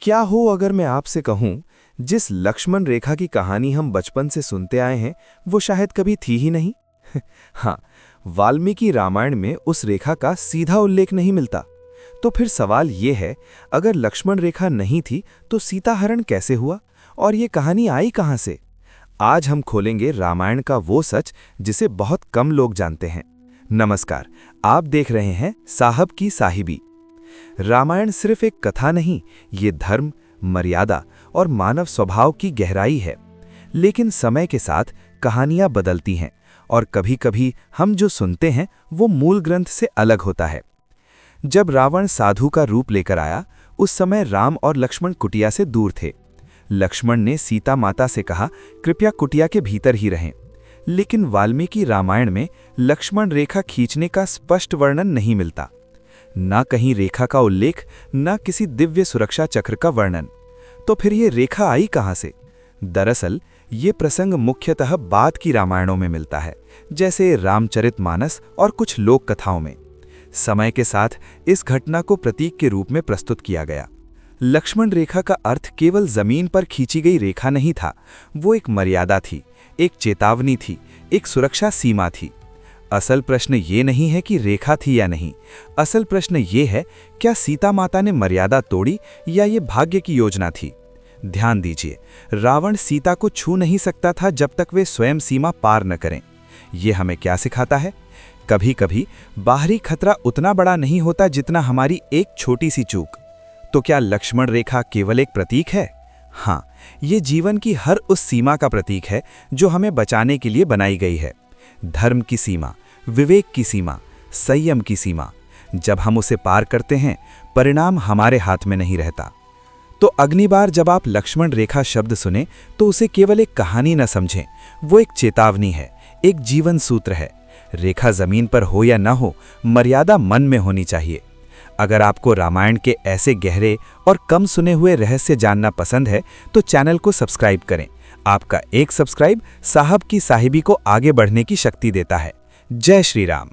क्या हो अगर मैं आपसे कहूं, जिस लक्ष्मण रेखा की कहानी हम बचपन से सुनते आए हैं वो शायद कभी थी ही नहीं। हाँ, वाल्मीकि रामायण में उस रेखा का सीधा उल्लेख नहीं मिलता। तो फिर सवाल ये है, अगर लक्ष्मण रेखा नहीं थी तो सीता हरण कैसे हुआ और ये कहानी आई कहां से? आज हम खोलेंगे रामायण का वो सच जिसे बहुत कम लोग जानते हैं। नमस्कार, आप देख रहे हैं साहब की साहिबी। रामायण सिर्फ एक कथा नहीं, ये धर्म, मर्यादा और मानव स्वभाव की गहराई है। लेकिन समय के साथ कहानियां बदलती हैं और कभी-कभी हम जो सुनते हैं वो मूल ग्रंथ से अलग होता है। जब रावण साधु का रूप लेकर आया, उस समय राम और लक्ष्मण कुटिया से दूर थे। लक्ष्मण ने सीता माता से कहा, कृपया कुटिया के भीतर ही रहें। लेकिन वाल्मीकि रामायण में लक्ष्मण रेखा खींचने का स्पष्ट वर्णन नहीं मिलता। ना कहीं रेखा का उल्लेख, ना किसी दिव्य सुरक्षा चक्र का वर्णन। तो फिर ये रेखा आई कहां से? दरअसल ये प्रसंग मुख्यतः बाद की रामायणों में मिलता है, जैसे रामचरितमानस और कुछ लोक कथाओं में। समय के साथ इस घटना को प्रतीक के रूप में प्रस्तुत किया गया। लक्ष्मण रेखा का अर्थ केवल जमीन पर खींची गई रेखा नहीं था, वो एक मर्यादा थी, एक चेतावनी थी, एक सुरक्षा सीमा थी। असल प्रश्न ये नहीं है कि रेखा थी या नहीं, असल प्रश्न ये है, क्या सीता माता ने मर्यादा तोड़ी या ये भाग्य की योजना थी? ध्यान दीजिए, रावण सीता को छू नहीं सकता था जब तक वे स्वयं सीमा पार न करें। ये हमें क्या सिखाता है? कभी कभी बाहरी खतरा उतना बड़ा नहीं होता जितना हमारी एक छोटी सी चूक। तो क्या लक्ष्मण रेखा केवल एक प्रतीक है? हाँ, ये जीवन की हर उस सीमा का प्रतीक है जो हमें बचाने के लिए बनाई गई है। धर्म की सीमा, विवेक की सीमा, संयम की सीमा। जब हम उसे पार करते हैं, परिणाम हमारे हाथ में नहीं रहता। तो अगली बार जब आप लक्ष्मण रेखा शब्द सुने तो उसे केवल एक कहानी न समझें, वो एक चेतावनी है, एक जीवन सूत्र है। रेखा जमीन पर हो या न हो, मर्यादा मन में होनी चाहिए। अगर आपको रामायण के ऐसे गहरे और कम सुने हुए रहस्य जानना पसंद है तो चैनल को सब्सक्राइब करें। आपका एक सब्सक्राइब साहब की साहिबी को आगे बढ़ने की शक्ति देता है। जय श्री राम।